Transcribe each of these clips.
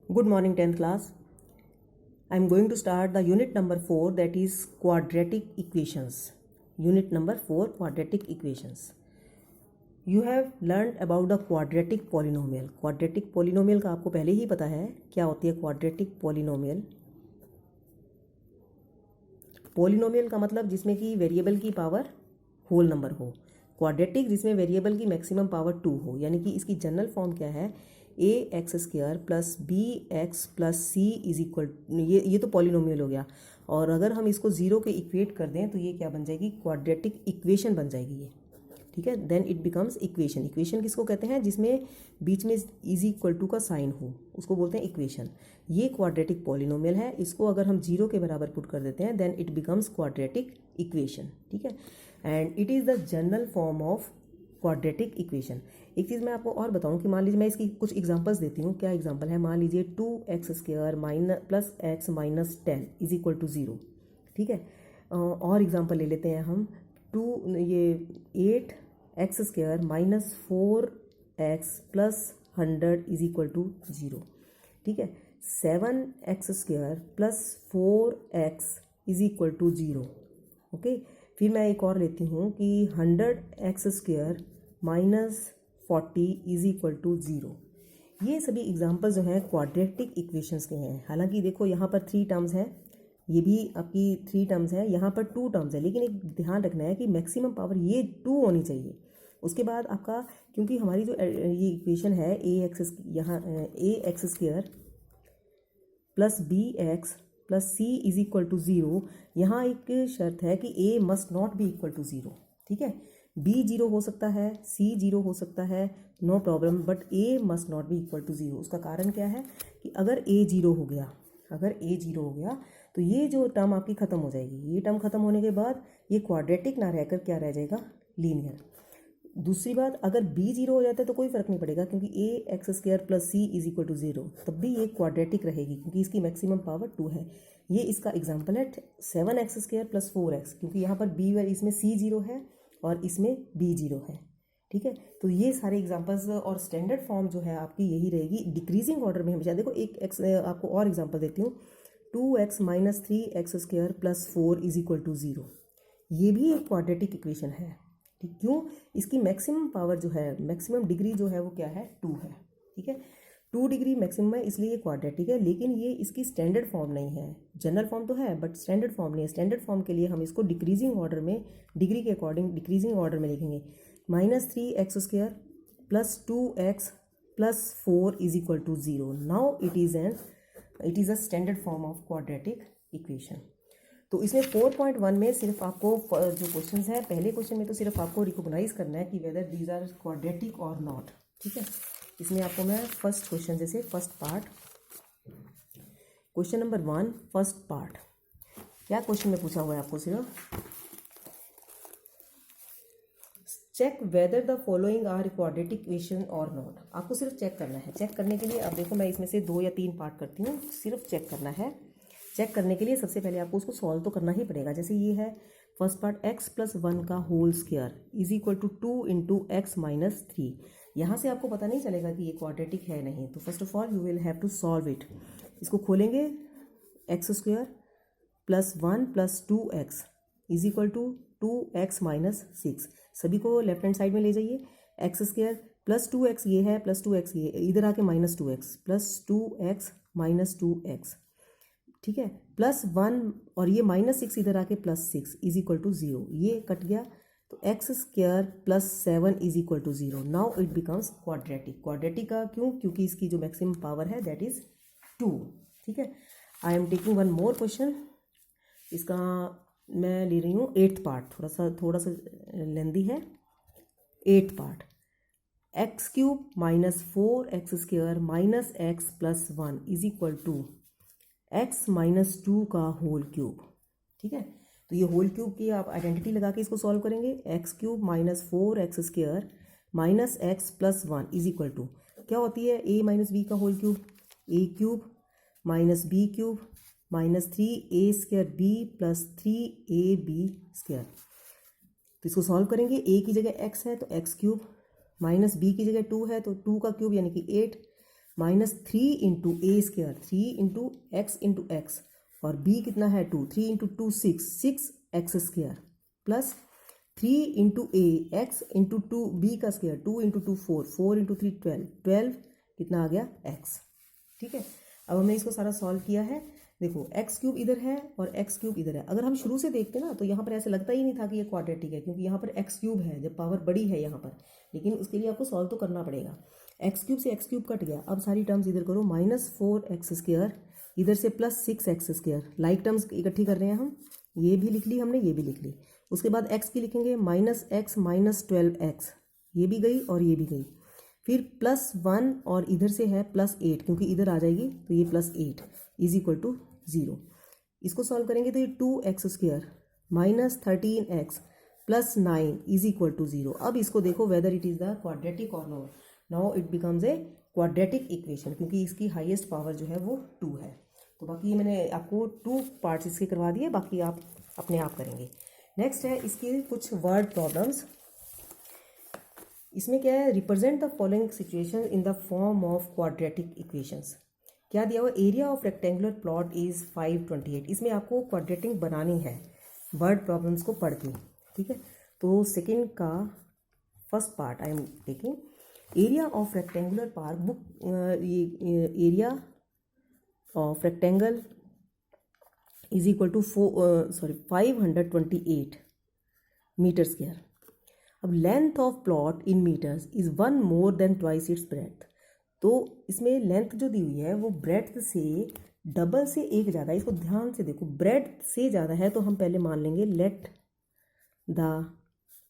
Good morning 10th class. I am going to start the unit number 4, that is quadratic equations. Unit number 4, quadratic equations. You have learned about the quadratic polynomial. Quadratic polynomial का आपको पहले ही पता है क्या होती है quadratic polynomial. Polynomial का मतलब जिसमें कि वेरिएबल की पावर होल नंबर हो. क्वाड्रेटिक जिसमें वेरिएबल की मैक्सिमम पावर 2 हो. यानी कि इसकी जनरल फॉर्म क्या है, a x square plus b x plus c is equal, ये तो पॉलिनोमियल हो गया. और अगर हम इसको ज़ीरो के इक्वेट कर दें तो ये क्या बन जाएगी, क्वाड्रेटिक इक्वेशन बन जाएगी ये. ठीक है, then it becomes equation. Equation किसको कहते हैं, जिसमें बीच में इज इक्वल टू का साइन हो, उसको बोलते हैं इक्वेशन. ये क्वाड्रेटिक पॉलिनोमियल है. इसको अगर हम जीरो के बराबर पुट कर देते हैं then it becomes quadratic equation. ठीक है, and it is the general form of quadratic equation. एक चीज़ मैं आपको और बताऊं कि मान लीजिए मैं इसकी कुछ एग्जांपल्स देती हूँ. क्या एग्जांपल है, मान लीजिए 2x² minus plus x minus 10 is equal to 0. ठीक है, और एग्जांपल ले लेते हैं हम. 8x² minus 4x plus 100 is equal to 0. ठीक है, 7x² plus 4x is equal to 0. Okay, फिर मैं एक और लेती हूँ कि 100x² minus 40 is equal to 0. ये सभी एग्जांपल जो हैं क्वाड्रेटिक इक्वेशंस के हैं. हालांकि देखो यहाँ पर 3 टर्म्स हैं, ये भी आपकी 3 टर्म्स है, यहाँ पर 2 टर्म्स है, लेकिन एक ध्यान रखना है कि मैक्सिमम पावर ये 2 होनी चाहिए. उसके बाद आपका, क्योंकि हमारी जो ये इक्वेशन है a x square plus b x plus c is equal to 0, यहाँ एक शर्त है कि a must not be equal to 0. ठीक है, बी 0 हो सकता है, सी 0 हो सकता है, no problem, but A must not be equal to 0. उसका कारण क्या है कि अगर ए 0 हो गया तो ये जो टर्म आपकी ख़त्म हो जाएगी. ये टर्म ख़त्म होने के बाद ये क्वाड्रेटिक ना रहकर क्या रह जाएगा, लीनियर. दूसरी बात, अगर बी 0 हो जाता है तो कोई फ़र्क नहीं पड़ेगा, क्योंकि a x square plus c is equal to 0, तब भी ये क्वाड्रेटिक रहेगी क्योंकि इसकी मैक्सिमम पावर 2 है. ये इसका एग्जांपल है 7x² प्लस 4x, क्योंकि यहाँ पर बी इसमें सी 0 है और इसमें बी 0 है. ठीक है, तो ये सारे एग्जांपल्स और स्टैंडर्ड फॉर्म जो है आपकी यही रहेगी, डिक्रीजिंग ऑर्डर में हमेशा. देखो एक एक्स आपको और एग्जांपल देती हूँ. 2x minus 3x² plus 4 is equal to 0. ये भी एक क्वाड्रेटिक इक्वेशन है. ठीक, क्यों, इसकी मैक्सिमम पावर जो है, मैक्सिमम डिग्री जो है वो क्या है, 2 है. ठीक है, 2 डिग्री मैक्सिमम है, इसलिए ये क्वाड्रेटिक है. लेकिन ये इसकी स्टैंडर्ड फॉर्म नहीं है. जनरल फॉर्म तो है बट स्टैंडर्ड फॉर्म नहीं है. स्टैंडर्ड फॉर्म के लिए हम इसको डिक्रीजिंग ऑर्डर में, डिग्री के अकॉर्डिंग डिक्रीजिंग ऑर्डर में लिखेंगे. Minus 3x² plus 2x plus 4 is equal to 0. Now it is a standard form of quadratic equation. तो इसमें 4.1 में सिर्फ आपको जो क्वेश्चन है, पहले क्वेश्चन में तो सिर्फ आपको रिकॉग्नाइज करना है कि whether these are quadratic or not. ठीक है, इसमें आपको मैं फर्स्ट क्वेश्चन, जैसे first part, question number 1 first part. क्या क्वेश्चन में पूछा हुआ है आपको, सिर्फ check whether the following are quadratic equation or not. आपको सिर्फ चेक करना है. चेक करने के लिए अब देखो मैं इसमें से 2 या 3 पार्ट करती हूँ. सिर्फ चेक करना है. चेक करने के लिए सबसे पहले आपको उसको सॉल्व तो करना ही पड़ेगा. जैसे ये है फर्स्ट पार्ट, x प्लस 1 का whole square is equal to 2 into x minus 3. यहाँ से आपको पता नहीं चलेगा कि ये क्वाड्रेटिक है नहीं. तो first of all you will have to solve it. इसको खोलेंगे, x² plus 1 plus 2x is equal to 2x minus 6. सभी को लेफ्ट हैंड साइड में ले जाइए. x² प्लस 2x ये है, प्लस 2x ये, इधर आके minus 2x plus 2x minus 2x. ठीक है, प्लस 1 और ये माइनस 6 इधर आके प्लस 6 इज इक्वल टू 0. ये कट गया तो x² plus 7 is equal to 0. Now it becomes quadratic. Quadratic का क्यों, क्योंकि इसकी जो मैक्सिमम पावर है दैट इज 2. ठीक है, I am taking one more question. इसका मैं ले रही हूँ 8th पार्ट, थोड़ा सा लेंदी है. 8th part, x³ minus 4x² minus x plus 1 is equal to x minus 2 का होल क्यूब. ठीक है, तो ये होल क्यूब की आप आइडेंटिटी लगा के इसको सॉल्व करेंगे. x³ minus 4x² minus x plus 1 is equal to क्या होती है, a माइनस b का whole cube, a³ minus b³ minus 3a² plus 3ab². तो इसको सॉल्व करेंगे. a की जगह x है तो x³ माइनस b की जगह 2 है तो 2 का क्यूब यानी कि 8 -3 × a², 3 × x, और b कितना है 2, 3 × 2 6x², plus 3 × a x × 2 b का स्क्वायर, 2 × 2 4, 4 × 3 12 कितना आ गया x। ठीक है, अब हमने इसको सारा सॉल्व किया है। देखो x³ इधर है और x³ इधर है। अगर हम शुरू से देखते ना तो यहाँ पर ऐसे लगता ही नहीं था कि ये क्वाड्रेटिक है, क्योंकि यहाँ पर x³ है, जब पावर बड़ी है यहाँ पर, लेकिन उसके लिए आपको सॉल्व तो करना पड़ेगा। x³ से x³ कट गया, अब सारी टर्म्स इधर करो, -4x², इधर से +6x², लाइक टर्म्स इकट्ठी कर रहे हैं हम, ये भी लिख ली हमने, ये भी लिख ली। उसके बाद x की लिखेंगे -x -12x, ये भी गई और ये भी गई, फिर +1 और इधर से है +8, क्योंकि इधर आ जाएगी तो ये +8 = 0। इसको सॉल्व करेंगे तो ये 2x² -13x +9 = 0। अब इसको देखो whether it is the quadratic और no. Now it becomes a quadratic equation, क्योंकि इसकी हाईएस्ट पावर जो है वो 2 है। तो बाकी ये मैंने आपको 2 पार्ट्स इसके करवा दिए, बाकी आप अपने आप करेंगे। नेक्स्ट है इसके कुछ वर्ड प्रॉब्लम्स। इसमें क्या है, represent the following situation in the form of quadratic equations. क्या दिया हुआ, area of rectangular plot is 528। इसमें आपको क्वाड्रेटिक बनानी है वर्ड प्रॉब्लम्स को पढ़ के। ठीक है, तो सेकंड का first part I am taking, area of rectangular park book, area of rectangle is equal to 528 metre square. अब length of plot in metres is 1 more than twice its breadth. तो इसमें लेंथ जो दी हुई है वो breath से double से एक ज़्यादा है। इसको ध्यान से देखो, ब्रेथ से ज़्यादा है तो हम पहले मान लेंगे लेट द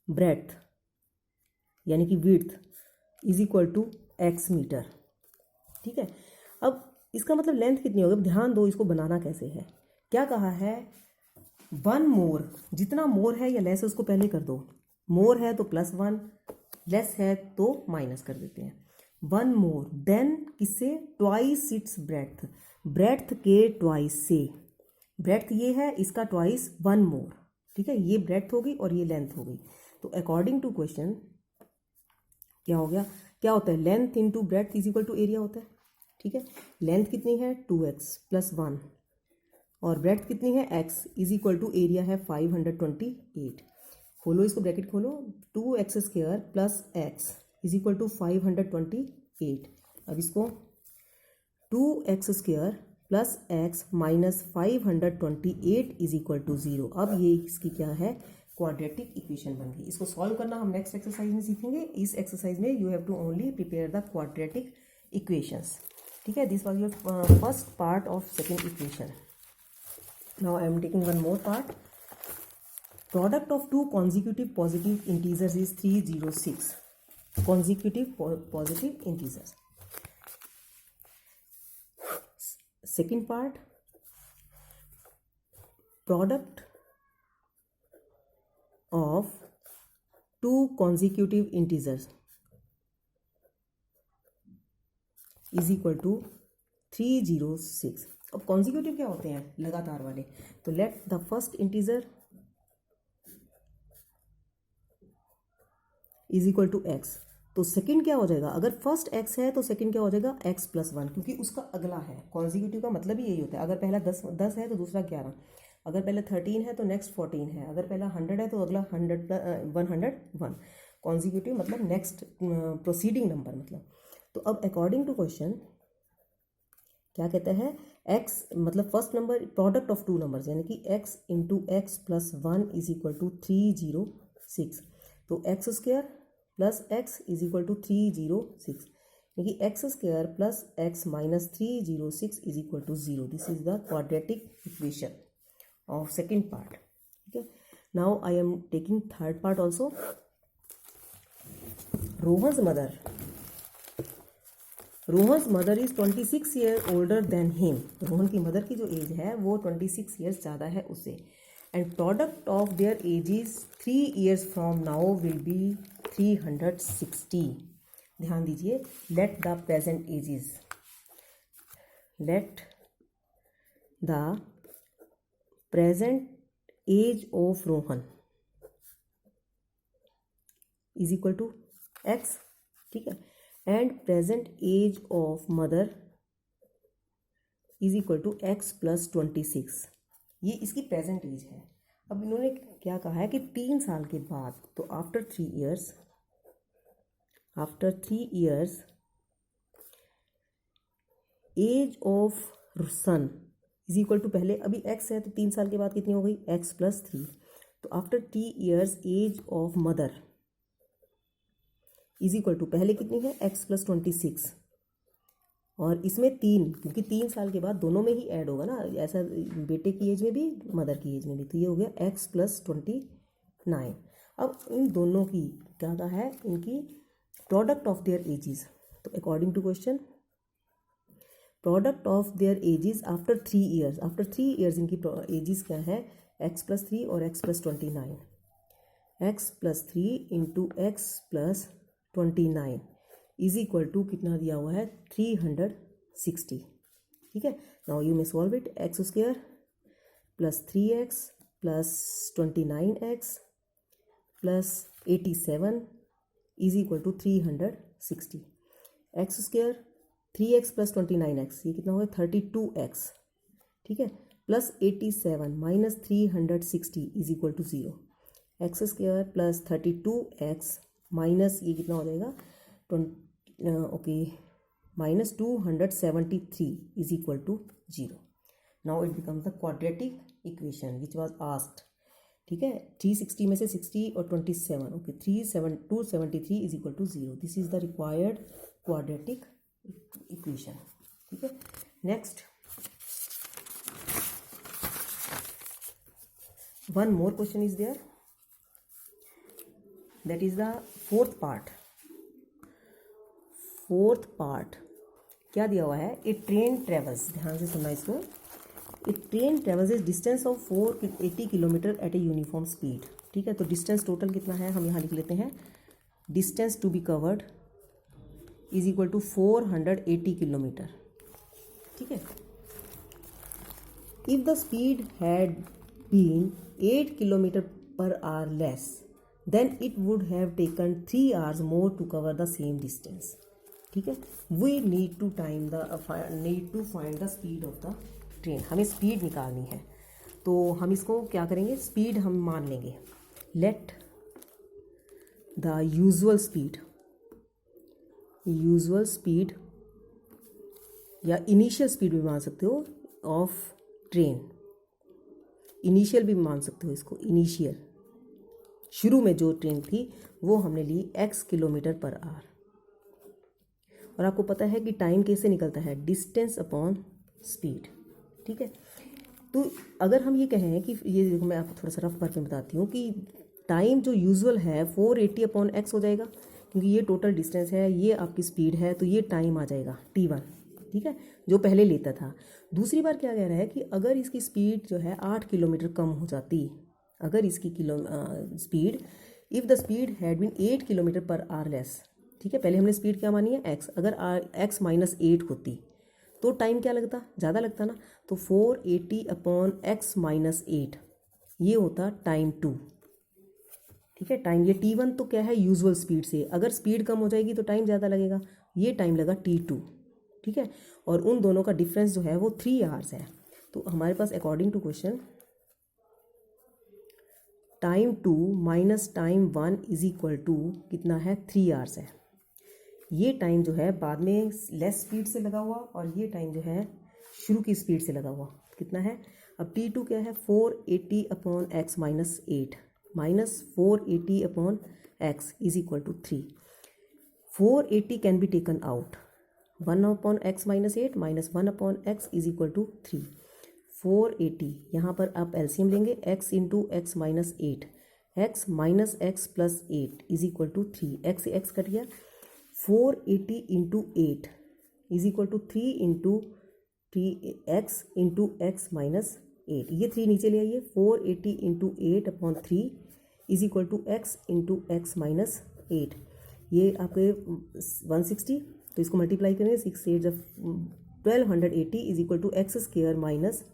ब्रेथ यानी कि width is equal to x metre. ठीक है, अब इसका मतलब लेंथ कितनी होगी, ध्यान दो इसको बनाना कैसे है। क्या कहा है, 1 more, जितना मोर है या लेस है उसको पहले कर दो। मोर है तो +1, लेस है तो माइनस कर देते हैं। 1 more देन किससे, ट्वाइस इट्स ब्रेथ, ब्रेथ के ट्वाइस से, ब्रेथ ये है इसका ट्वाइस 1 more। ठीक है, ये ब्रेथ होगी और ये लेंथ होगी। तो अकॉर्डिंग टू क्वेश्चन क्या हो गया, क्या होता है, length into breadth is equal to area होता है। ठीक है, लेंथ कितनी है 2x + 1 और ब्रेथ कितनी है x is equal to area है 528। खोलो इसको, ब्रैकेट खोलो, 2x² + x is equal to 528। अब इसको 2x² + x - 528 is equal to 0। अब ये इसकी क्या है, क्वाड्रेटिक इक्वेशन बन गई। इसको सॉल्व करना हम नेक्स्ट एक्सरसाइज में सीखेंगे। इस एक्सरसाइज में you have to only prepare the quadratic equations. ठीक है, this was your first part of second equation. Now I am taking one more part. Product of 2 consecutive positive integers is 306 consecutive positive integers. Second part, product of 2 consecutive integers is equal to 306. अब consecutive क्या होते हैं, लगातार वाले। तो let the first integer is equal to x, तो second क्या हो जाएगा, अगर फर्स्ट x है तो सेकंड क्या हो जाएगा x + 1, क्योंकि उसका अगला है। कॉन्जिक्यूटिव का मतलब ही यही होता है, अगर पहला 10 है तो दूसरा 11, अगर पहले 13 है तो नेक्स्ट 14 है, अगर पहला 100 है तो अगला 101। कॉन्जिक्यूटिव मतलब नेक्स्ट प्रोसीडिंग नंबर मतलब। तो अब अकॉर्डिंग टू क्वेश्चन क्या कहते हैं, x मतलब first number, product of 2 numbers यानी कि x × x + 1 is equal to 306। तो x² + x is equal to 306, यानी कि x² + x - 306 is equal to 0। This is the quadratic equation of second part. ठीक है, now I am taking third part also. Rohan's mother is 26 year older than him. Rohan की mother की जो as है वो 26 years ज़्यादा है उससे। And product of their ages 3 years from now will be 360। ध्यान दीजिए, let the present ages, let the present age of Rohan is equal to x। ठीक है, and present age of mother is equal to x plus 26। ये इसकी present as है। अब इन्होंने क्या कहा है कि 3 साल के बाद, तो after 3 years age of son is equal to, पहले अभी एक्स है तो 3 साल के बाद कितनी हो गई, एक्स प्लस 3। तो after 3 years age of mother is equal to, पहले कितनी है, एक्स प्लस 26, और इसमें 3, क्योंकि 3 साल के बाद दोनों में ही ऐड होगा ना, ऐसा बेटे की एज में भी मदर की एज में भी, तो ये हो गया एक्स प्लस 29। अब इन दोनों की क्या कहा है, इनकी प्रोडक्ट ऑफ देयर एजेस। तो according to question, product of their ages after 3 years, after 3 years इनकी एजेस क्या है, एक्स प्लस 3 और x plus 29। X plus 3 into x plus 29 is equal to कितना दिया हुआ है, 360। ठीक है, now you may solve it. X square plus 3x plus 29x plus 87 is equal to 360। X square 3x plus 29x, ये कितना होगा, 32x। ठीक है, plus 87 minus 360 is equal to 0। X square plus 32x minus ये कितना हो जाएगा, minus 273 is equal to 0। Now it becomes the quadratic equation which was asked. ठीक है, 360 में से 60 और 27, okay, 273 is equal to 0। This is the required quadratic equation. ठीक है, next one more question is there, that is the fourth part। क्या दिया हुआ है, ए ट्रेन ट्रेवल्स, ध्यान से सुनना इसको, a train travels is distance of 480 kilometre at a uniform speed. ठीक है, तो डिस्टेंस टोटल कितना है, हम यहाँ लिख लेते हैं, distance to be covered is equal to 480 kilometre. ठीक है, if the speed had been 8 kilometre per hour less, then it would have taken 3 hours more to cover the same distance। ठीक है, we need to find the speed of the train। हमें speed निकालनी है, तो हम इसको क्या करेंगे, स्पीड हम मान लेंगे, let the usual speed या इनिशियल स्पीड भी मान सकते हो ऑफ ट्रेन, इनिशियल भी मान सकते हो इसको, इनिशियल शुरू में जो ट्रेन थी वो हमने ली x किलोमीटर पर आवर। और आपको पता है कि टाइम कैसे निकलता है, डिस्टेंस अपॉन स्पीड। ठीक है, तो अगर हम ये कहें कि ये देखो, मैं आपको थोड़ा सा रफ करके बताती हूँ कि टाइम जो यूजुअल है 480 अपॉन x हो जाएगा, क्योंकि ये टोटल डिस्टेंस है, ये आपकी स्पीड है, तो ये टाइम आ जाएगा t1। ठीक है, जो पहले लेता था। दूसरी बार क्या कह रहा है कि अगर इसकी स्पीड जो है 8 किलोमीटर कम हो जाती, अगर इसकी speed, if the speed had been 8 kilometre per hour less. ठीक है, पहले हमने स्पीड क्या मानी है, x, अगर x माइनस 8 होती तो टाइम क्या लगता, ज़्यादा लगता ना, तो 480 अपॉन x माइनस 8 ये होता टाइम 2। ठीक है, टाइम ये t1 तो क्या है, यूजुअल स्पीड से, अगर स्पीड कम हो जाएगी तो टाइम ज़्यादा लगेगा, ये टाइम लगा t2। ठीक है, और उन दोनों का डिफरेंस जो है वो 3 आवर्स है। तो हमारे पास according to question, time 2 minus time 1 is equal to कितना है, 3 आवर्स है। ये टाइम जो है बाद में लेस स्पीड से लगा हुआ, और ये टाइम जो है शुरू की स्पीड से लगा हुआ, कितना है, अब t2 क्या है, 480 upon x minus 8 minus 480 upon x is equal to 3। 480 can be taken out, 1 upon x minus 8 minus 1 upon x is equal to 3। 480 यहाँ पर आप एलसीएम लेंगे, x into x minus 8, x minus x plus 8 is equal to 3, x से x cut गया, 480 into 8 is equal to 3 into x into x minus 8, ये 3 नीचे ले आइए, 480 into 8 upon 3 is equal to x into x minus 8, ये आपके 160, तो इसको मल्टीप्लाई करेंगे, 6 8 जब 1280 is equal to x square minus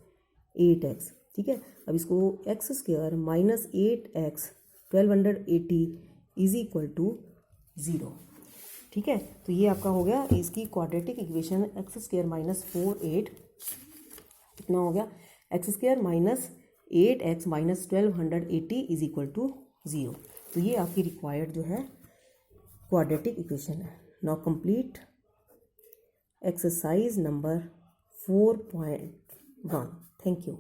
8x। ठीक है, अब इसको x square minus 8x 1280 is equal to 0। ठीक है, तो ये आपका हो गया इसकी quadratic equation x square minus 4 8 कितना हो गया एक्स square minus 8x minus 1280 is equal to 0। तो ये आपकी रिक्वायर्ड जो है क्वाड्रेटिक इक्वेशन है। Now complete exercise number 4.1। Thank you.